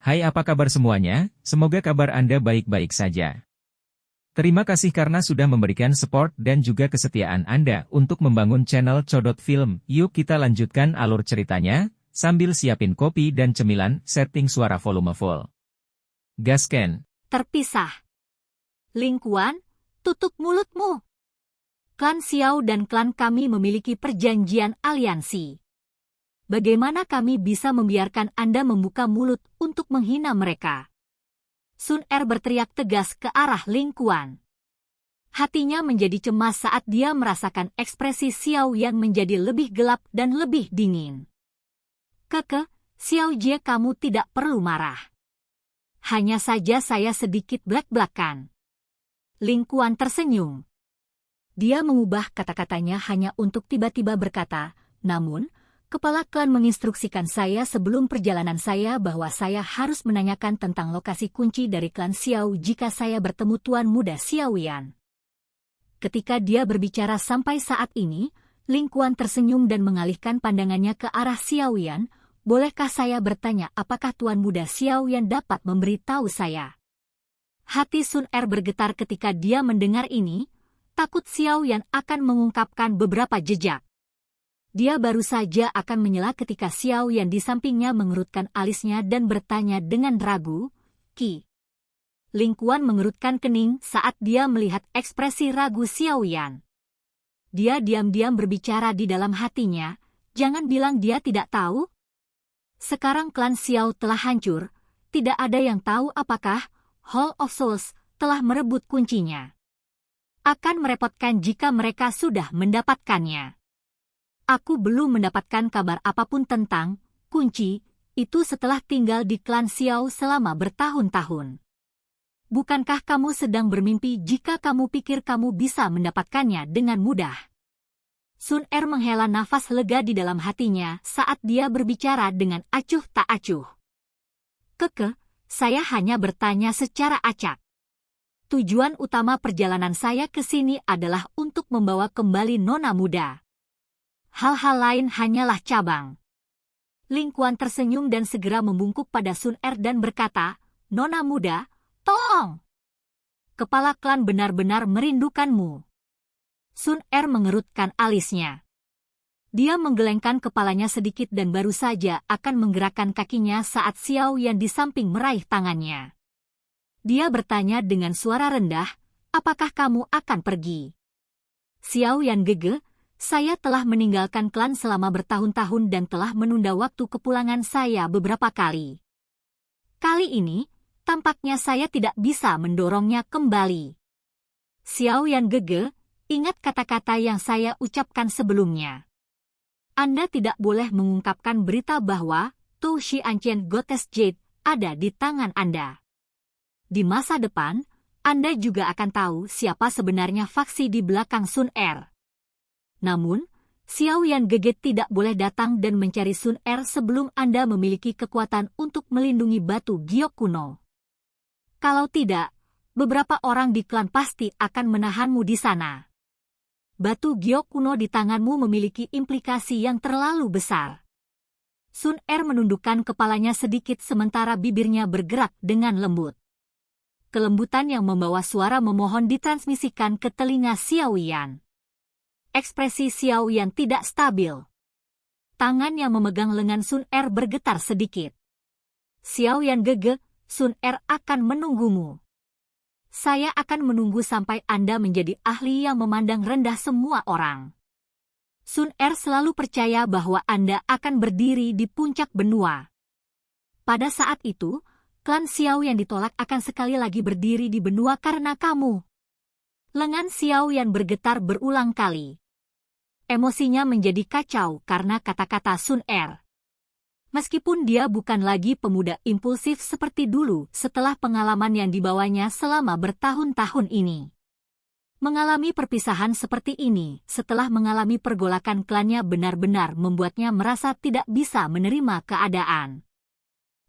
Hai, apa kabar semuanya? Semoga kabar Anda baik-baik saja. Terima kasih karena sudah memberikan support dan juga kesetiaan Anda untuk membangun channel Codot Film. Yuk kita lanjutkan alur ceritanya, sambil siapin kopi dan cemilan, setting suara volume full. Gasken. Terpisah. Ling Kuan, tutup mulutmu. Klan Xiao dan klan kami memiliki perjanjian aliansi. Bagaimana kami bisa membiarkan Anda membuka mulut untuk menghina mereka? Sun Er berteriak tegas ke arah Ling Kuan. Hatinya menjadi cemas saat dia merasakan ekspresi Xiao yang menjadi lebih gelap dan lebih dingin. Keke, Xiao Jie, kamu tidak perlu marah. Hanya saja saya sedikit blak-blakan. Ling Kuan tersenyum. Dia mengubah kata-katanya hanya untuk tiba-tiba berkata, namun, kepala klan menginstruksikan saya sebelum perjalanan saya bahwa saya harus menanyakan tentang lokasi kunci dari klan Xiao jika saya bertemu Tuan Muda Xiaoyan. Ketika dia berbicara sampai saat ini, Ling Kuan tersenyum dan mengalihkan pandangannya ke arah Xiaoyan. Bolehkah saya bertanya apakah Tuan Muda Xiaoyan dapat memberitahu saya? Hati Sun Er bergetar ketika dia mendengar ini, takut Xiaoyan akan mengungkapkan beberapa jejak. Dia baru saja akan menyela ketika Xiaoyan di sampingnya mengerutkan alisnya dan bertanya dengan ragu, "Ki?" Ling Kuan mengerutkan kening saat dia melihat ekspresi ragu Xiaoyan. Dia diam-diam berbicara di dalam hatinya, jangan bilang dia tidak tahu. Sekarang klan Xiao telah hancur, tidak ada yang tahu apakah Hall of Souls telah merebut kuncinya. Akan merepotkan jika mereka sudah mendapatkannya. Aku belum mendapatkan kabar apapun tentang kunci itu setelah tinggal di klan Xiao selama bertahun-tahun. Bukankah kamu sedang bermimpi jika kamu pikir kamu bisa mendapatkannya dengan mudah? Sun Er menghela nafas lega di dalam hatinya saat dia berbicara dengan acuh tak acuh. Keke, saya hanya bertanya secara acak. Tujuan utama perjalanan saya ke sini adalah untuk membawa kembali Nona Muda. Hal-hal lain hanyalah cabang. Ling Kuan tersenyum dan segera membungkuk pada Sun Er dan berkata, "Nona Muda, tolong! Kepala klan benar-benar merindukanmu." Sun Er mengerutkan alisnya. Dia menggelengkan kepalanya sedikit dan baru saja akan menggerakkan kakinya saat Xiaoyan di samping meraih tangannya. Dia bertanya dengan suara rendah, "Apakah kamu akan pergi?" Xiaoyan gege, "Saya telah meninggalkan klan selama bertahun-tahun dan telah menunda waktu kepulangan saya beberapa kali. Kali ini, tampaknya saya tidak bisa mendorongnya kembali." Xiaoyan gege, "Ingat kata-kata yang saya ucapkan sebelumnya. Anda tidak boleh mengungkapkan berita bahwa Tu Shi Ancient Goddess Jade ada di tangan Anda. Di masa depan, Anda juga akan tahu siapa sebenarnya faksi di belakang Sun Er." Namun, Xiaoyan gege tidak boleh datang dan mencari Sun Er sebelum Anda memiliki kekuatan untuk melindungi batu giok kuno. Kalau tidak, beberapa orang di klan pasti akan menahanmu di sana. Batu giok kuno di tanganmu memiliki implikasi yang terlalu besar. Sun Er menundukkan kepalanya sedikit sementara bibirnya bergerak dengan lembut. Kelembutan yang membawa suara memohon ditransmisikan ke telinga Xiaoyan. Ekspresi Xiaoyan tidak stabil. Tangan yang memegang lengan Sun Er bergetar sedikit. "Xiaoyan gege, Sun Er akan menunggumu. Saya akan menunggu sampai Anda menjadi ahli yang memandang rendah semua orang. Sun Er selalu percaya bahwa Anda akan berdiri di puncak benua. Pada saat itu, klan Xiao yang ditolak akan sekali lagi berdiri di benua karena kamu." Lengan Xiaoyan bergetar berulang kali. Emosinya menjadi kacau karena kata-kata Sun Er. Meskipun dia bukan lagi pemuda impulsif seperti dulu setelah pengalaman yang dibawanya selama bertahun-tahun ini. Mengalami perpisahan seperti ini setelah mengalami pergolakan klannya benar-benar membuatnya merasa tidak bisa menerima keadaan.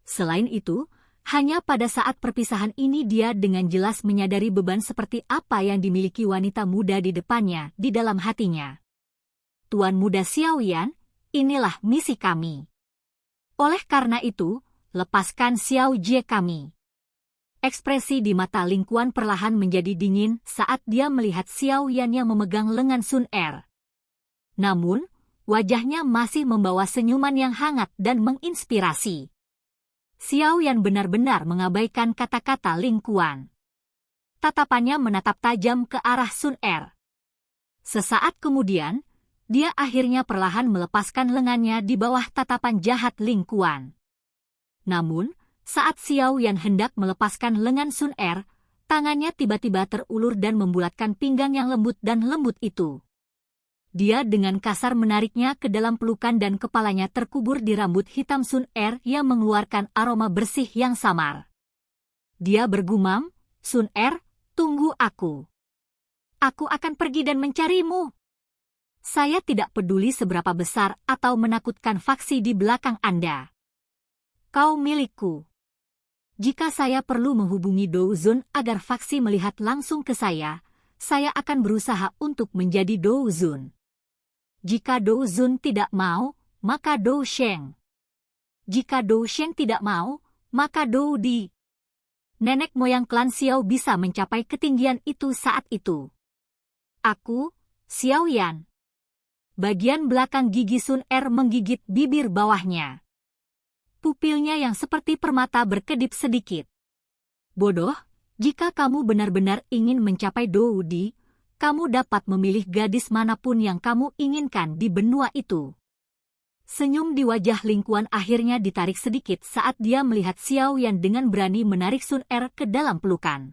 Selain itu, hanya pada saat perpisahan ini dia dengan jelas menyadari beban seperti apa yang dimiliki wanita muda di depannya di dalam hatinya. "Tuan Muda Xiaoyan, inilah misi kami. Oleh karena itu, lepaskan Xiao Jie kami. Ekspresi di mata Ling Quan perlahan menjadi dingin saat dia melihat Xiao Yan yang memegang lengan Sun Er. Namun, wajahnya masih membawa senyuman yang hangat dan menginspirasi. Xiao Yan benar-benar mengabaikan kata-kata Ling Quan. Tatapannya menatap tajam ke arah Sun Er. Sesaat kemudian, dia akhirnya perlahan melepaskan lengannya di bawah tatapan jahat Ling Quan. Namun, saat Xiao Yan hendak melepaskan lengan Sun Er, tangannya tiba-tiba terulur dan membulatkan pinggang yang lembut dan lembut itu. Dia dengan kasar menariknya ke dalam pelukan dan kepalanya terkubur di rambut hitam Sun Er yang mengeluarkan aroma bersih yang samar. Dia bergumam, "Sun Er, tunggu aku. Aku akan pergi dan mencarimu. Saya tidak peduli seberapa besar atau menakutkan faksi di belakang Anda. Kau milikku. Jika saya perlu menghubungi Dou Zun agar faksi melihat langsung ke saya akan berusaha untuk menjadi Dou Zun. Jika Dou Zun tidak mau, maka Dou Sheng. Jika Dou Sheng tidak mau, maka Dou Di." Nenek moyang klan Xiao bisa mencapai ketinggian itu saat itu. "Aku, Xiao Yan." Bagian belakang gigi Sun Er menggigit bibir bawahnya. Pupilnya yang seperti permata berkedip sedikit. "Bodoh, jika kamu benar-benar ingin mencapai Dou Di, kamu dapat memilih gadis manapun yang kamu inginkan di benua itu." Senyum di wajah Ling Quan akhirnya ditarik sedikit saat dia melihat Xiao Yan dengan berani menarik Sun Er ke dalam pelukan.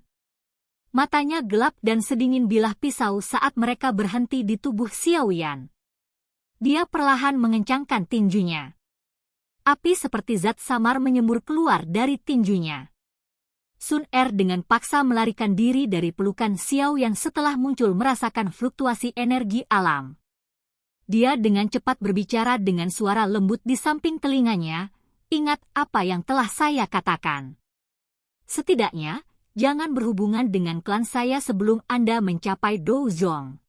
Matanya gelap dan sedingin bilah pisau saat mereka berhenti di tubuh Xiao Yan. Dia perlahan mengencangkan tinjunya. Api seperti zat samar menyembur keluar dari tinjunya. Sun Er dengan paksa melarikan diri dari pelukan Xiao Yan setelah muncul merasakan fluktuasi energi alam. Dia dengan cepat berbicara dengan suara lembut di samping telinganya, "Ingat apa yang telah saya katakan. Setidaknya, jangan berhubungan dengan klan saya sebelum Anda mencapai Dou Zong."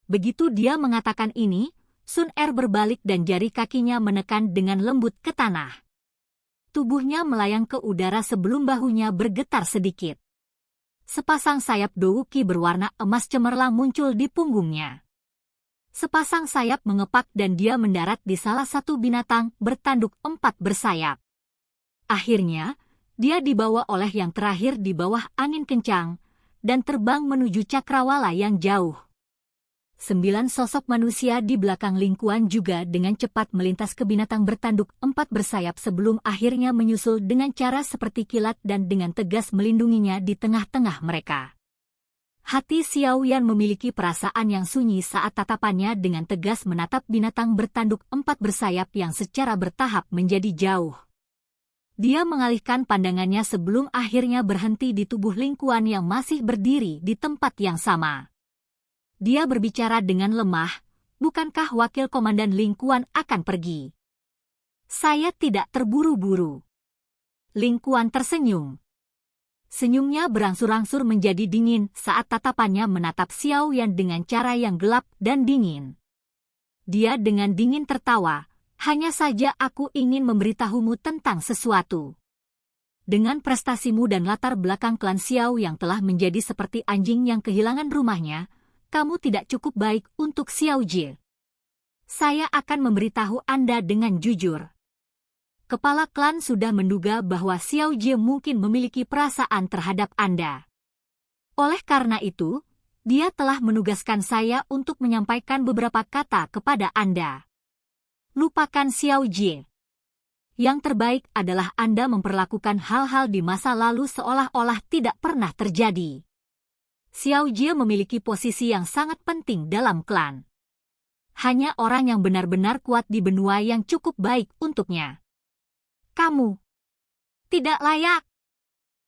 Begitu dia mengatakan ini, Sun Er berbalik dan jari kakinya menekan dengan lembut ke tanah. Tubuhnya melayang ke udara sebelum bahunya bergetar sedikit. Sepasang sayap Douki berwarna emas cemerlang muncul di punggungnya. Sepasang sayap mengepak dan dia mendarat di salah satu binatang bertanduk 4 bersayap. Akhirnya, dia dibawa oleh yang terakhir di bawah angin kencang dan terbang menuju cakrawala yang jauh. 9 sosok manusia di belakang Ling Quan juga dengan cepat melintas ke binatang bertanduk 4 bersayap sebelum akhirnya menyusul dengan cara seperti kilat dan dengan tegas melindunginya di tengah-tengah mereka. Hati Xiao Yan memiliki perasaan yang sunyi saat tatapannya dengan tegas menatap binatang bertanduk 4 bersayap yang secara bertahap menjadi jauh. Dia mengalihkan pandangannya sebelum akhirnya berhenti di tubuh Ling Quan yang masih berdiri di tempat yang sama. Dia berbicara dengan lemah, "Bukankah Wakil Komandan Ling Quan akan pergi? Saya tidak terburu-buru." Ling Quan tersenyum. Senyumnya berangsur-angsur menjadi dingin saat tatapannya menatap Xiao Yan dengan cara yang gelap dan dingin. Dia dengan dingin tertawa, "Hanya saja aku ingin memberitahumu tentang sesuatu. Dengan prestasimu dan latar belakang klan Xiao yang telah menjadi seperti anjing yang kehilangan rumahnya, kamu tidak cukup baik untuk Xiao Jie. Saya akan memberitahu Anda dengan jujur. Kepala klan sudah menduga bahwa Xiao Jie mungkin memiliki perasaan terhadap Anda. Oleh karena itu, dia telah menugaskan saya untuk menyampaikan beberapa kata kepada Anda. Lupakan Xiao Jie. Yang terbaik adalah Anda memperlakukan hal-hal di masa lalu seolah-olah tidak pernah terjadi. Xiao Jie memiliki posisi yang sangat penting dalam klan. Hanya orang yang benar-benar kuat di benua yang cukup baik untuknya. Kamu tidak layak.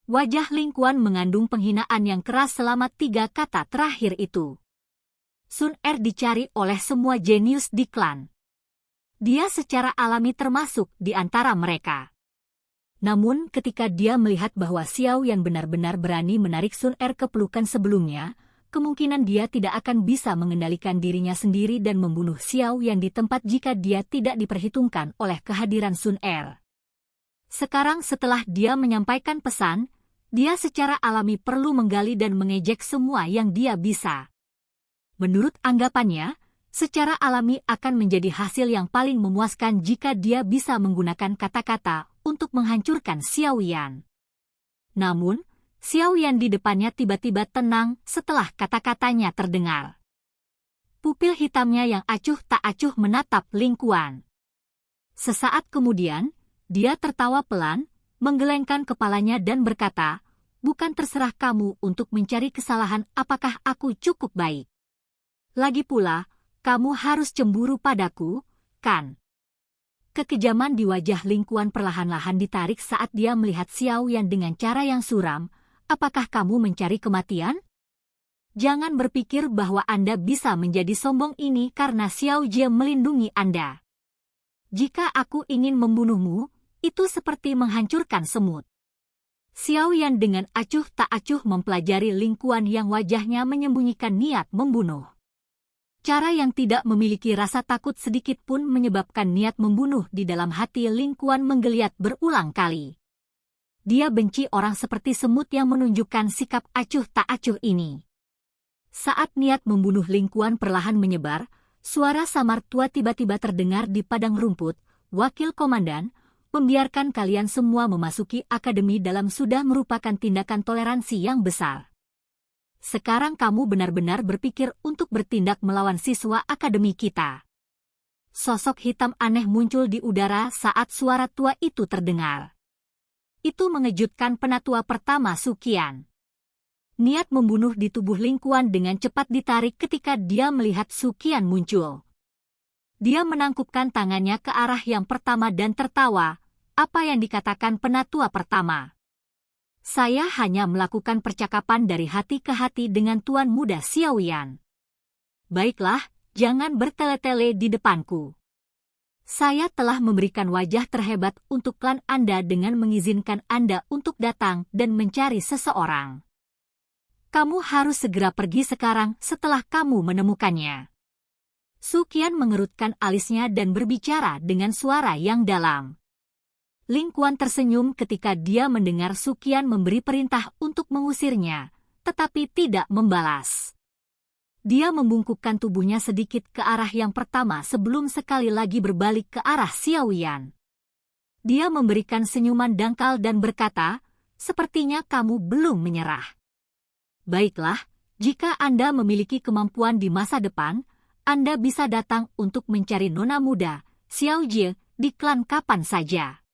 Wajah Ling Quan mengandung penghinaan yang keras selama 3 kata terakhir itu. Sun Er dicari oleh semua jenius di klan. Dia secara alami termasuk di antara mereka. Namun ketika dia melihat bahwa Xiao Yan benar-benar berani menarik Sun Er ke pelukan sebelumnya, kemungkinan dia tidak akan bisa mengendalikan dirinya sendiri dan membunuh Xiao Yan di tempat jika dia tidak diperhitungkan oleh kehadiran Sun Er. Sekarang setelah dia menyampaikan pesan, dia secara alami perlu menggali dan mengejek semua yang dia bisa. Menurut anggapannya, secara alami akan menjadi hasil yang paling memuaskan jika dia bisa menggunakan kata-kata untuk menghancurkan Xiao Yan. Namun, Xiao Yan di depannya tiba-tiba tenang setelah kata-katanya terdengar. Pupil hitamnya yang acuh tak acuh menatap Ling Quan. Sesaat kemudian, dia tertawa pelan, menggelengkan kepalanya dan berkata, "Bukan terserah kamu untuk mencari kesalahan apakah aku cukup baik. Lagi pula, kamu harus cemburu padaku, kan?" Kekejaman di wajah Ling Quan perlahan-lahan ditarik saat dia melihat Xiao Yan dengan cara yang suram. "Apakah kamu mencari kematian? Jangan berpikir bahwa Anda bisa menjadi sombong ini karena Xiao Jie melindungi Anda. Jika aku ingin membunuhmu, itu seperti menghancurkan semut." Xiao Yan dengan acuh tak acuh mempelajari Ling Quan yang wajahnya menyembunyikan niat membunuh. Cara yang tidak memiliki rasa takut sedikit pun menyebabkan niat membunuh di dalam hati Ling Quan menggeliat berulang kali. Dia benci orang seperti semut yang menunjukkan sikap acuh tak acuh ini. Saat niat membunuh Ling Quan perlahan menyebar, suara samar tua tiba-tiba terdengar di padang rumput. "Wakil Komandan, membiarkan kalian semua memasuki akademi dalam sudah merupakan tindakan toleransi yang besar. Sekarang kamu benar-benar berpikir untuk bertindak melawan siswa akademi kita." Sosok hitam aneh muncul di udara saat suara tua itu terdengar. Itu mengejutkan penatua pertama Su Qian. Niat membunuh di tubuh Ling Quan dengan cepat ditarik ketika dia melihat Su Qian muncul. Dia menangkupkan tangannya ke arah yang pertama dan tertawa. "Apa yang dikatakan penatua pertama? Saya hanya melakukan percakapan dari hati ke hati dengan Tuan Muda Xiao Yan. Baiklah, jangan bertele-tele di depanku. Saya telah memberikan wajah terhebat untuk klan Anda dengan mengizinkan Anda untuk datang dan mencari seseorang. Kamu harus segera pergi sekarang setelah kamu menemukannya." Su Qian mengerutkan alisnya dan berbicara dengan suara yang dalam. Ling Quan tersenyum ketika dia mendengar Su Qian memberi perintah untuk mengusirnya, tetapi tidak membalas. Dia membungkukkan tubuhnya sedikit ke arah yang pertama sebelum sekali lagi berbalik ke arah Xiao Yan. Dia memberikan senyuman dangkal dan berkata, "Sepertinya kamu belum menyerah. Baiklah, jika Anda memiliki kemampuan di masa depan, Anda bisa datang untuk mencari nona muda, Xiao Jie, di klan kapan saja.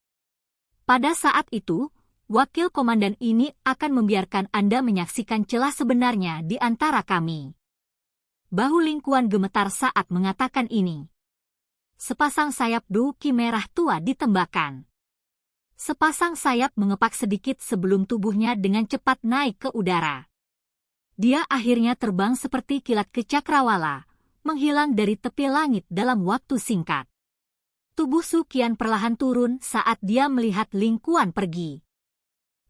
Pada saat itu, wakil komandan ini akan membiarkan Anda menyaksikan celah sebenarnya di antara kami." Bahu Ling Quan gemetar saat mengatakan ini. Sepasang sayap Duki merah tua ditembakkan. Sepasang sayap mengepak sedikit sebelum tubuhnya dengan cepat naik ke udara. Dia akhirnya terbang seperti kilat ke cakrawala, menghilang dari tepi langit dalam waktu singkat. Tubuh Su Qian perlahan turun saat dia melihat Ling Quan pergi.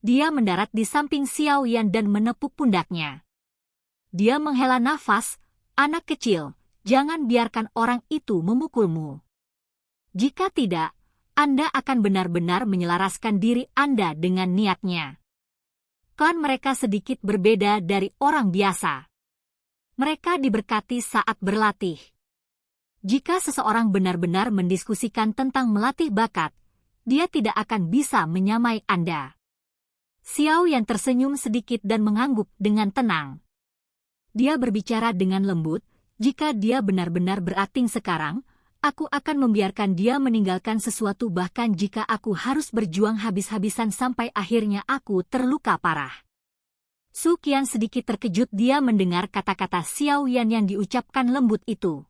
Dia mendarat di samping Xiao Yan dan menepuk pundaknya. Dia menghela nafas, "Anak kecil, jangan biarkan orang itu memukulmu. Jika tidak, Anda akan benar-benar menyelaraskan diri Anda dengan niatnya." Klan mereka sedikit berbeda dari orang biasa. Mereka diberkati saat berlatih. Jika seseorang benar-benar mendiskusikan tentang melatih bakat, dia tidak akan bisa menyamai Anda. Xiao Yan tersenyum sedikit dan mengangguk dengan tenang. Dia berbicara dengan lembut, "Jika dia benar-benar berakting sekarang, aku akan membiarkan dia meninggalkan sesuatu bahkan jika aku harus berjuang habis-habisan sampai akhirnya aku terluka parah." Su Qian sedikit terkejut dia mendengar kata-kata Xiao Yan yang diucapkan lembut itu.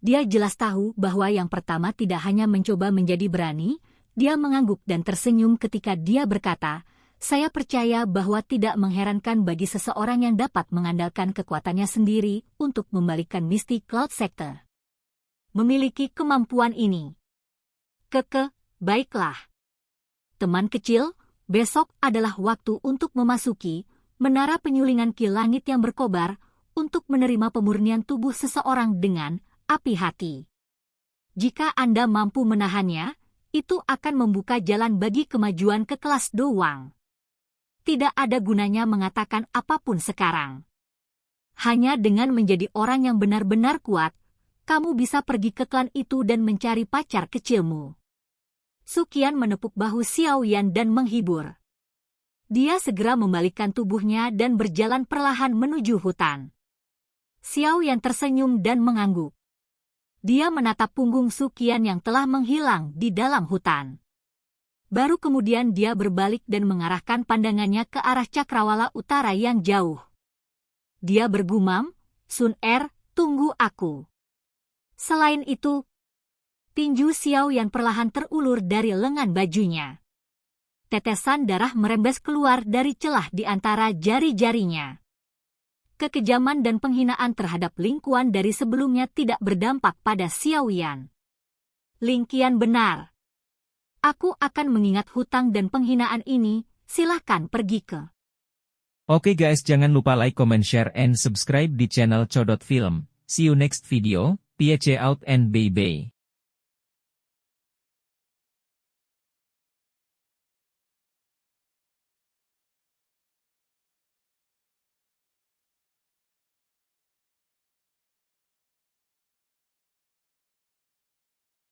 Dia jelas tahu bahwa yang pertama tidak hanya mencoba menjadi berani, dia mengangguk dan tersenyum ketika dia berkata, "Saya percaya bahwa tidak mengherankan bagi seseorang yang dapat mengandalkan kekuatannya sendiri untuk membalikkan misti Cloud Sector. Memiliki kemampuan ini. Baiklah. Teman kecil, besok adalah waktu untuk memasuki menara penyulingan ki langit yang berkobar untuk menerima pemurnian tubuh seseorang dengan api hati. Jika Anda mampu menahannya, itu akan membuka jalan bagi kemajuan ke kelas doang. Tidak ada gunanya mengatakan apapun sekarang. Hanya dengan menjadi orang yang benar-benar kuat, kamu bisa pergi ke klan itu dan mencari pacar kecilmu. Suqian menepuk bahu Xiao Yan dan menghibur. Dia segera membalikkan tubuhnya dan berjalan perlahan menuju hutan. Xiao Yan tersenyum dan mengangguk. Dia menatap punggung Suqian yang telah menghilang di dalam hutan. Baru kemudian dia berbalik dan mengarahkan pandangannya ke arah cakrawala utara yang jauh. Dia bergumam, "Sun Er, tunggu aku." Selain itu, tinju Xiao Yan perlahan terulur dari lengan bajunya. Tetesan darah merembes keluar dari celah di antara jari-jarinya. Kekejaman dan penghinaan terhadap Ling Qian dari sebelumnya tidak berdampak pada Xiao Yan. Ling Qian benar. Aku akan mengingat hutang dan penghinaan ini, silahkan pergi ke. Oke guys, jangan lupa like, comment, share, and subscribe di channel Codot Film. See you next video, peace out and bye-bye.